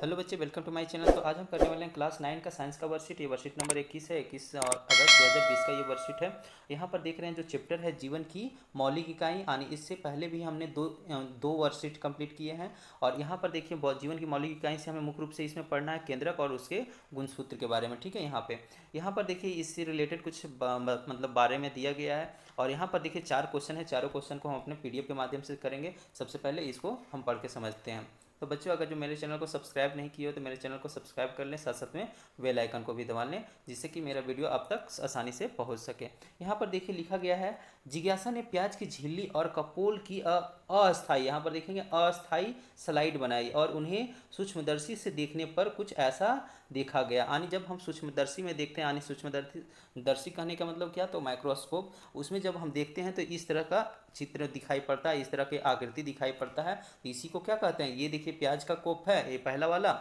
Hello बच्चे, welcome to my channel. तो आज हम करने वाले हैं क्लास 9 का साइंस का वर्कशीट। ये वर्कशीट नंबर 21 है। 21 अगस्त 2020 का ये वर्कशीट है। यहाँ पर देख रहे हैं जो चैप्टर है जीवन की मौलिक इकाई, यानी इससे पहले भी हमने दो वर्कशीट कंप्लीट किए हैं। और यहाँ पर देखिए जीवन की मौलिक इकाई से हमें मुख्य रूप से इसमें पढ़ना है केंद्रक और उसके गुणसूत्र के बारे में। ठीक है, यहाँ पर देखिए इससे रिलेटेड कुछ मतलब बारे में दिया गया है। और यहाँ पर देखिए 4 क्वेश्चन है। चारों क्वेश्चन को हम अपने पीडीएफ के माध्यम से करेंगे। सबसे पहले इसको हम पढ़ के समझते हैं। तो बच्चों, अगर जो मेरे चैनल को सब्सक्राइब नहीं किए हो तो मेरे चैनल को सब्सक्राइब कर लें, साथ साथ में बेल आइकन को भी दबा लें, जिससे कि मेरा वीडियो आप तक आसानी से पहुंच सके। यहाँ पर देखिए लिखा गया है, जिज्ञासा ने प्याज की झिल्ली और कपोल की अस्थाई, यहाँ पर देखेंगे अस्थाई स्लाइड बनाई और उन्हें सूक्ष्मदर्शी से देखने पर कुछ ऐसा देखा गया। यानी जब हम सूक्ष्मदर्शी में देखते हैं, यानी सूक्ष्मदर्शी कहने का मतलब क्या, तो माइक्रोस्कोप, उसमें जब हम देखते हैं तो इस तरह का चित्र दिखाई पड़ता है, इस तरह की आकृति दिखाई पड़ता है। तो इसी को क्या कहते हैं, ये देखिए प्याज का कोप है, ये पहला वाला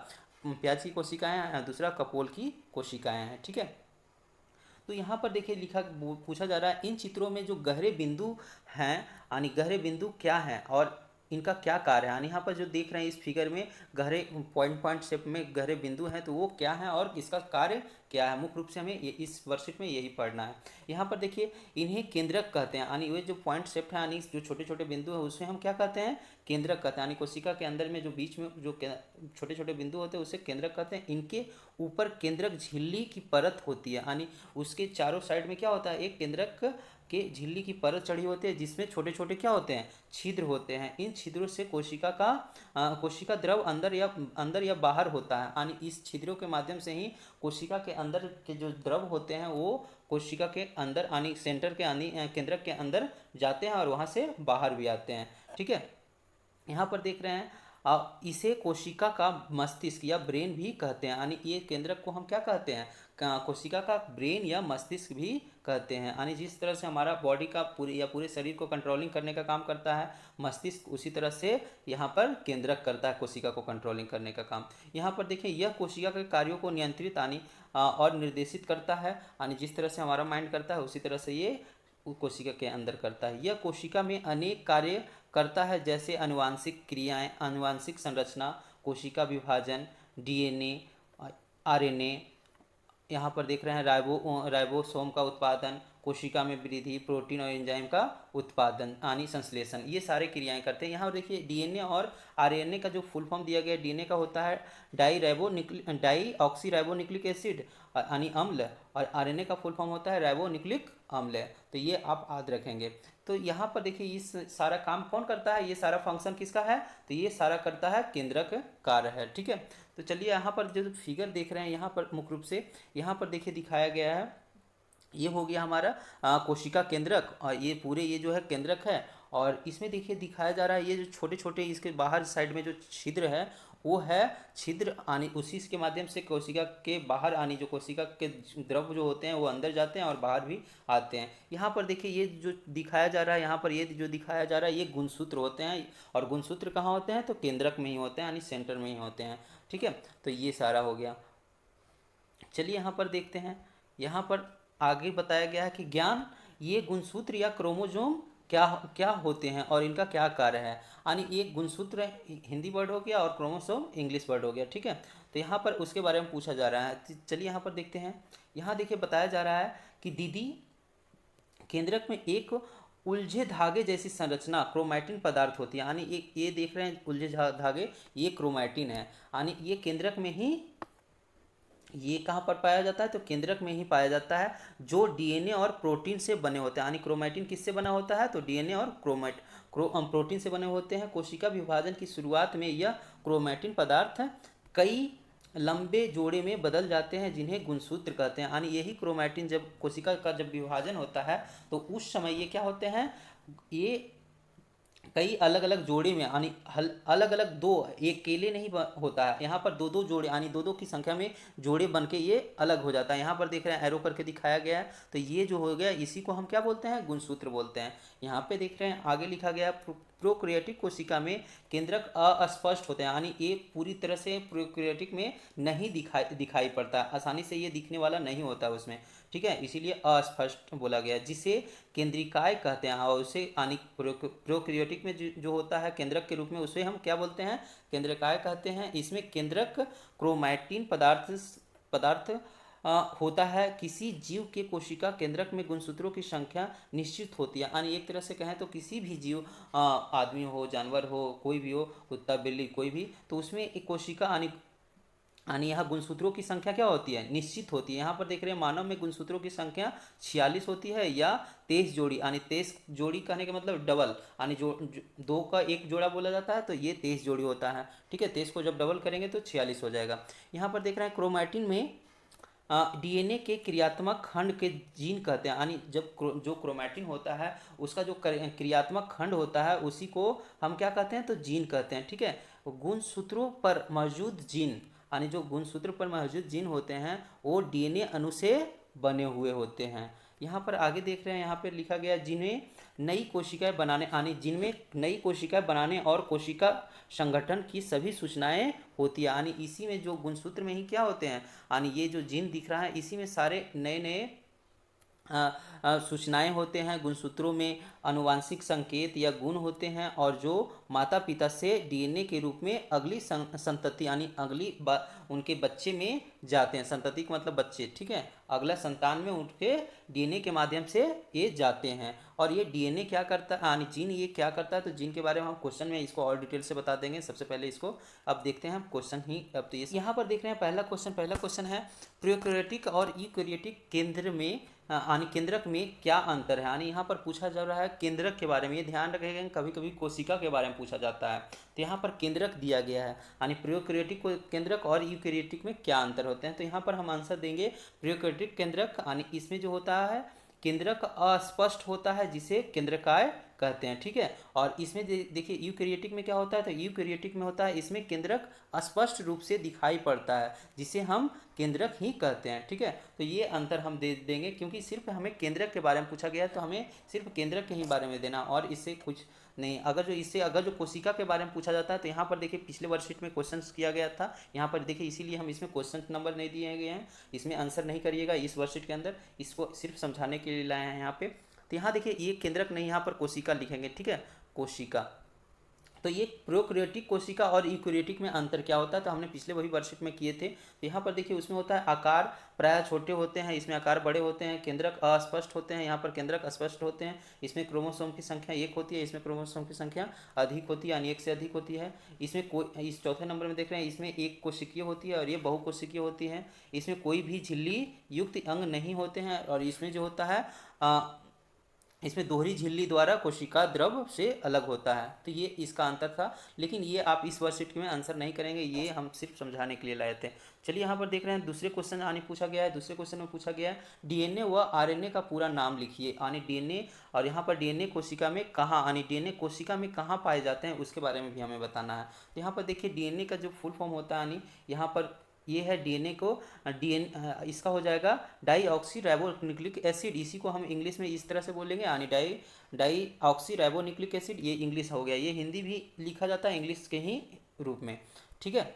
प्याज की कोशिकाएं हैं, दूसरा कपोल की कोशिकाएं हैं। ठीक है, तो यहाँ पर देखिए पूछा जा रहा है, इन चित्रों में जो गहरे बिंदु हैं, यानी गहरे बिंदु क्या हैं और इनका क्या कार्य है। यानी यहाँ पर जो देख रहे हैं इस फिगर में गहरे पॉइंट शेप में गहरे बिंदु हैं, तो वो क्या है और इसका कार्य क्या है, मुख्य रूप से हमें इस वर्कशीट में यही पढ़ना है। यहाँ पर देखिए इन्हें केंद्रक कहते हैं, यानी वे जो पॉइंट शेप है, यानी जो छोटे छोटे बिंदु है उसे हम क्या कहते हैं, केंद्रक कहते हैं। यानी कोशिका के अंदर में जो बीच में जो छोटे छोटे बिंदु होते हैं उसे केंद्रक कहते हैं। इनके ऊपर केंद्रक झिल्ली की परत होती है, यानी उसके चारों साइड में क्या होता है, एक केंद्रक के झिल्ली की परत चढ़ी होती है, जिसमें छोटे छोटे क्या होते हैं, छिद्र होते हैं। इन छिद्रों से कोशिका द्रव अंदर या बाहर होता है, यानी इस छिद्रों के माध्यम से ही कोशिका के अंदर के जो द्रव होते हैं वो कोशिका के अंदर यानी सेंटर के यानी केंद्रक के अंदर जाते हैं और वहाँ से बाहर भी आते हैं। ठीक है, यहाँ पर देख रहे हैं इसे कोशिका का मस्तिष्क या ब्रेन भी कहते हैं। यानी ये केंद्रक को हम क्या कहते हैं, कोशिका का ब्रेन या मस्तिष्क भी कहते हैं। यानी जिस तरह से हमारा बॉडी का पूरे शरीर को कंट्रोलिंग करने का काम करता है मस्तिष्क, उसी तरह से यहाँ पर केंद्रक करता है कोशिका को कंट्रोलिंग करने का काम। यहाँ पर देखिए यह कोशिका के कार्यों को नियंत्रित यानी और निर्देशित करता है, यानी जिस तरह से हमारा माइंड करता है उसी तरह से ये कोशिका के अंदर करता है। यह कोशिका में अनेक कार्य करता है, जैसे अनुवांशिक क्रियाएं, अनुवांशिक संरचना, कोशिका विभाजन, डीएनए, आरएनए, यहाँ पर देख रहे हैं राइबोसोम का उत्पादन, कोशिका में वृद्धि, प्रोटीन और एंजाइम का उत्पादन यानी संश्लेषण, ये सारे क्रियाएं करते हैं। यहाँ देखिए डीएनए और आरएनए का जो फुल फॉर्म दिया गया है, डीएनए का होता है डाई ऑक्सी राइबोन्यूक्लिक एसिड यानी अम्ल, और आरएनए का फुल फॉर्म होता है राइबोन्यूक्लिक अम्ल। तो ये आप याद रखेंगे। तो यहाँ पर देखिए इस सारा काम कौन करता है, ये सारा फंक्शन किसका है, तो ये सारा करता है केंद्रक कार्य है। ठीक है, तो चलिए यहाँ पर जो फिगर देख रहे हैं यहाँ पर मुख्य रूप से यहाँ पर देखिए दिखाया गया है, ये हो गया हमारा कोशिका केंद्रक, और ये पूरे ये जो है केंद्रक है। और इसमें देखिए दिखाया जा रहा है ये जो छोटे छोटे इसके बाहर साइड में जो छिद्र है वो है छिद्र आनी, उसी के माध्यम से कोशिका के बाहर आनी, जो कोशिका के द्रव जो होते हैं वो अंदर जाते हैं और बाहर भी आते हैं। यहाँ पर देखिए ये जो दिखाया जा रहा है, यहाँ पर ये जो दिखाया जा रहा है ये गुणसूत्र होते हैं, और गुणसूत्र कहाँ होते हैं, तो केंद्रक में ही होते हैं, यानी सेंटर में ही होते हैं। ठीक है, तो ये सारा हो गया। चलिए यहाँ पर देखते हैं, यहाँ पर आगे बताया गया है कि ज्ञान ये गुणसूत्र या क्रोमोजोम क्या क्या होते हैं और इनका क्या कार्य है। यानी एक गुणसूत्र हिंदी वर्ड हो गया और क्रोमोसोम इंग्लिश वर्ड हो गया। ठीक है, तो यहाँ पर उसके बारे में पूछा जा रहा है। चलिए यहाँ पर देखते हैं, यहाँ देखिए बताया जा रहा है कि दीदी केंद्रक में एक उलझे धागे जैसी संरचना क्रोमैटिन पदार्थ होती है। यानी एक ये देख रहे हैं उलझे धागे, ये क्रोमैटिन है, यानी ये केंद्रक में ही, ये कहाँ पर पाया जाता है, तो केंद्रक में ही पाया जाता है, जो डीएनए और प्रोटीन से बने होते हैं। यानी क्रोमैटिन किससे बना होता है, तो डीएनए और प्रोटीन से बने होते हैं। कोशिका विभाजन की शुरुआत में यह क्रोमैटिन पदार्थ कई लंबे जोड़े में बदल जाते हैं, जिन्हें गुणसूत्र कहते हैं। यानी यही क्रोमैटिन जब कोशिका का जब विभाजन होता है तो उस समय ये क्या होते हैं, ये कई अलग अलग जोड़े में, यानी अलग अलग दो, एक अकेले नहीं होता है, यहाँ पर दो दो जोड़े यानी दो दो की संख्या में जोड़े बन के ये अलग हो जाता है। यहाँ पर देख रहे हैं एरो करके दिखाया गया है, तो ये जो हो गया इसी को हम क्या बोलते हैं, गुणसूत्र बोलते हैं। यहाँ पे देख रहे हैं आगे लिखा गया है, प्रोक्रिएटिक कोशिका में केंद्रक अस्पष्ट होते हैं, यानी ये पूरी तरह से प्रोक्रिएटिक में नहीं दिखाई पड़ता, आसानी से ये दिखने वाला नहीं होता उसमें। ठीक है, इसीलिए अस्पष्ट बोला गया, जिसे केंद्रिकाय कहते हैं। और उसे यानी प्रोक्रियोटिक में जो होता है केंद्रक के रूप में, उसे हम क्या बोलते हैं, केंद्रकाय कहते हैं। इसमें केंद्रक क्रोमैटिन पदार्थ पदार्थ होता है। किसी जीव के कोशिका केंद्रक में गुणसूत्रों की संख्या निश्चित होती है, यानी एक तरह से कहें तो किसी भी जीव, आदमी हो, जानवर हो, कोई भी हो, कुत्ता बिल्ली कोई भी, तो उसमें एक कोशिका यानी यहाँ गुणसूत्रों की संख्या क्या होती है, निश्चित होती है। यहाँ पर देख रहे हैं मानव में गुणसूत्रों की संख्या 46 होती है, या 23 जोड़ी, यानी 23 जोड़ी कहने का मतलब डबल, यानी दो का एक जोड़ा बोला जाता है, तो ये 23 जोड़ी होता है। ठीक है, 23 को जब डबल करेंगे तो 46 हो जाएगा। यहाँ पर देख रहे हैं क्रोमैटिन में डीएनए के क्रियात्मक खंड के जीन कहते हैं, यानी जब जो क्रोमैटिन होता है उसका जो क्रियात्मक खंड होता है उसी को हम क्या कहते हैं, तो जीन कहते हैं। ठीक है, गुणसूत्रों पर मौजूद जीन, यानी जो गुणसूत्र पर मौजूद जीन होते हैं वो डीएनए अणु से बने हुए होते हैं। यहाँ पर आगे देख रहे हैं, यहाँ पर लिखा गया जिन्हें नई कोशिकाएं बनाने, यानी जिनमें नई कोशिकाएं बनाने और कोशिका संगठन की सभी सूचनाएं होती है। यानी इसी में जो गुणसूत्र में ही क्या होते हैं, यानी ये जो जीन दिख रहा है इसी में सारे नए नए सूचनाएं होते हैं। गुणसूत्रों में आनुवांशिक संकेत या गुण होते हैं, और जो माता पिता से डीएनए के रूप में अगली संतति यानी उनके बच्चे में जाते हैं। संतति का मतलब बच्चे, ठीक है, अगला संतान में उनके डीएनए के माध्यम से ये जाते हैं। और ये डीएनए क्या करता है, यानी जीन ये क्या करता है, तो जीन के बारे में हम क्वेश्चन में इसको और डिटेल से बता देंगे। सबसे पहले इसको अब देखते हैं हम क्वेश्चन ही। अब तो यहाँ पर देख रहे हैं पहला क्वेश्चन है प्रोकैरियोटिक और यूकैरियोटिक केंद्र में यानी केंद्रक में क्या अंतर है। यानी यहाँ पर पूछा जा रहा है केंद्रक के बारे में। ये ध्यान रखेंगे, कभी कभी कोशिका के बारे में पूछा जाता है, तो यहाँ पर केंद्रक दिया गया है, यानी प्रोकैरियोटिक केंद्रक और यूकैरियोटिक में क्या अंतर होते हैं। तो यहाँ पर हम आंसर देंगे प्रोकैरियोटिक केंद्रक, यानी इसमें जो होता है केंद्रक अस्पष्ट होता है, जिसे केंद्रकाय कहते हैं। ठीक है, और इसमें देखिए यूकैरियोटिक में क्या होता है, तो यूकैरियोटिक में होता है इसमें केंद्रक स्पष्ट रूप से दिखाई पड़ता है, जिसे हम केंद्रक ही कहते हैं। ठीक है, तो ये अंतर हम दे देंगे, क्योंकि सिर्फ हमें केंद्रक के बारे में पूछा गया है, तो हमें सिर्फ केंद्रक के ही बारे में देना, और इससे कुछ नहीं। अगर जो कोशिका के बारे में पूछा जाता है, तो यहाँ पर देखिए पिछले वर्कशीट में क्वेश्चन किया गया था, यहाँ पर देखिए इसीलिए हम इसमें क्वेश्चन नंबर नहीं दिए गए हैं, इसमें आंसर नहीं करिएगा इस वर्कशीट के अंदर, इसको सिर्फ समझाने के लिए लाए हैं यहाँ पे। तो यहाँ देखिए ये केंद्रक नहीं, यहाँ पर कोशिका लिखेंगे। ठीक है, कोशिका। तो ये प्रोकैरियोटिक कोशिका और यूकैरियोटिक में अंतर क्या होता है, तो हमने पिछले वही वर्कशीट में किए थे। तो यहाँ पर देखिए उसमें होता है आकार प्रायः छोटे होते हैं, इसमें आकार बड़े होते हैं, केंद्रक अस्पष्ट होते हैं, यहाँ पर केंद्रक स्पष्ट होते हैं। इसमें क्रोमोसोम की संख्या 1 होती है, इसमें क्रोमोसोम की संख्या अधिक होती है, यानी 1 से अधिक होती है। इसमें कोई, इस चौथे नंबर में देख रहे हैं, इसमें एक कोशिकीय होती है और ये बहुकोशिकीय होती है। इसमें कोई भी झिल्ली युक्त अंग नहीं होते हैं, और इसमें जो होता है इसमें दोहरी झिल्ली द्वारा कोशिका द्रव से अलग होता है। तो ये इसका अंतर था, लेकिन ये आप इस वर्कशीट में आंसर नहीं करेंगे, ये हम सिर्फ समझाने के लिए लाए थे। चलिए यहाँ पर देख रहे हैं दूसरे क्वेश्चन आने पूछा गया है। दूसरे क्वेश्चन में पूछा गया है डीएनए व आरएनए का पूरा नाम लिखिए, यानी डीएनए, और यहाँ पर डीएनए कोशिका में कहाँ, यानी डीएनए कोशिका में कहाँ पाए जाते हैं उसके बारे में भी हमें बताना है। तो यहाँ पर देखिए डीएनए का जो फुल फॉर्म होता है, यानी यहाँ पर ये है डीएनए को, इसका हो जाएगा डाईऑक्सी राइबोन्यूक्लिक एसिड, इसी को हम इंग्लिश में इस तरह से बोलेंगे, यानी डाईऑक्सी राइबोन्यूक्लिक एसिड, ये इंग्लिश हो गया। ये हिंदी भी लिखा जाता है इंग्लिश के ही रूप में। ठीक है,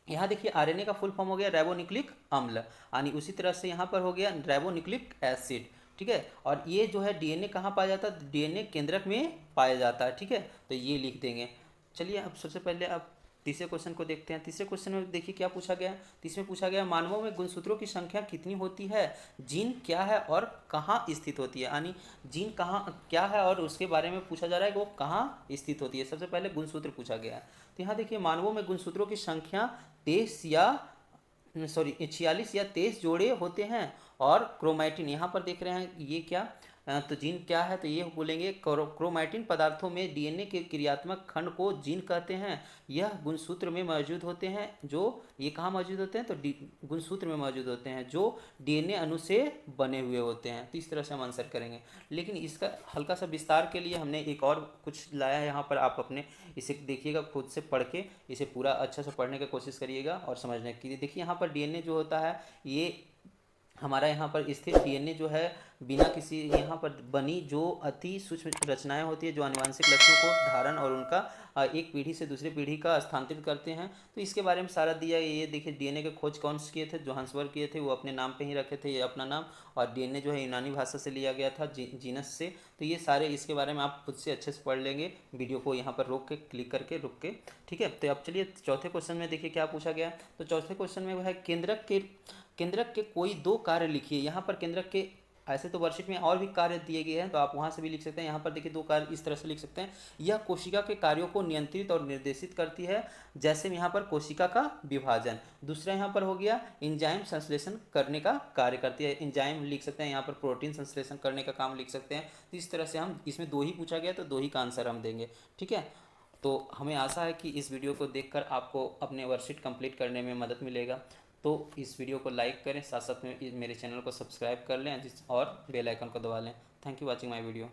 यहाँ देखिए आरएनए का फुल फॉर्म हो गया राइबोन्यूक्लिक अम्ल, यानी उसी तरह से यहाँ पर हो गया राइबोन्यूक्लिक एसिड। ठीक है, और ये जो है डीएनए कहाँ पाया जाता है, डीएनए केंद्रक में पाया जाता है। ठीक है, तो ये लिख देंगे। चलिए अब सबसे पहले अब तीसरे क्वेश्चन को देखते हैं। तीसरे क्वेश्चन में देखिए क्या पूछा गया। तीसरे पूछा गया मानवों में गुणसूत्रों की संख्या कितनी होती है, जीन क्या है और कहाँ स्थित होती है, यानी जीन कहाँ क्या है और उसके बारे में पूछा जा रहा है कि वो कहाँ स्थित होती है। सबसे पहले गुणसूत्र पूछा गया है। तो यहाँ देखिए मानवों में गुणसूत्रों की संख्या 46 या 23 जोड़े होते हैं, और क्रोमैटिन यहाँ पर देख रहे हैं ये क्या, तो जीन क्या है, तो ये बोलेंगे क्रोमैटिन पदार्थों में डीएनए के क्रियात्मक खंड को जीन कहते हैं। यह गुणसूत्र में मौजूद होते हैं, जो ये कहाँ मौजूद होते हैं, तो गुणसूत्र में मौजूद होते हैं, जो डीएनए अणु से बने हुए होते हैं। तो इस तरह से हम आंसर करेंगे, लेकिन इसका हल्का सा विस्तार के लिए हमने एक और कुछ लाया है यहाँ पर। आप अपने इसे देखिएगा, खुद से पढ़ के इसे पूरा अच्छा से पढ़ने की कोशिश करिएगा और समझने की। देखिए यहाँ पर डीएनए जो होता है, ये हमारा यहाँ पर स्थित डीएनए जो है बिना किसी यहाँ पर बनी जो अति सूक्ष्म रचनाएं होती है जो आनुवंशिक लक्षणों को धारण और उनका एक पीढ़ी से दूसरी पीढ़ी का स्थानांतरित करते हैं। तो इसके बारे में सारा दिया। ये देखिए डीएनए के खोज कौन से किए थे, जोहान्सबर्ग किए थे, वो अपने नाम पे ही रखे थे, ये अपना नाम। और डीएनए जो है यूनानी भाषा से लिया गया था, जीनस से। तो ये सारे इसके बारे में आप खुद से अच्छे से पढ़ लेंगे, वीडियो को यहाँ पर रोक के क्लिक करके रुक के, ठीक है। तो अब चलिए चौथे क्वेश्चन में देखिए क्या पूछा गया। तो चौथे क्वेश्चन में वो है केंद्रक के कोई दो कार्य लिखिए। यहाँ पर केंद्रक के ऐसे तो वर्कशीट में और भी कार्य दिए गए हैं, तो आप वहाँ से भी लिख सकते हैं। यहाँ पर देखिए दो कार्य इस तरह से लिख सकते हैं। यह कोशिका के कार्यों को नियंत्रित और निर्देशित करती है, जैसे यहाँ पर कोशिका का विभाजन। दूसरा यहाँ पर हो गया एंजाइम संश्लेषण करने का कार्य करती है। एंजाइम लिख सकते हैं, यहाँ पर प्रोटीन संश्लेषण करने का काम लिख सकते हैं। तो इस तरह से हम इसमें दो ही पूछा गया, तो दो ही का आंसर हम देंगे, ठीक है। तो हमें आशा है कि इस वीडियो को देखकर आपको अपने वर्कशीट कंप्लीट करने में मदद मिलेगा। तो इस वीडियो को लाइक करें, साथ साथ में मेरे चैनल को सब्सक्राइब कर लें और बेल आइकन को दबा लें। Thank you watching my video.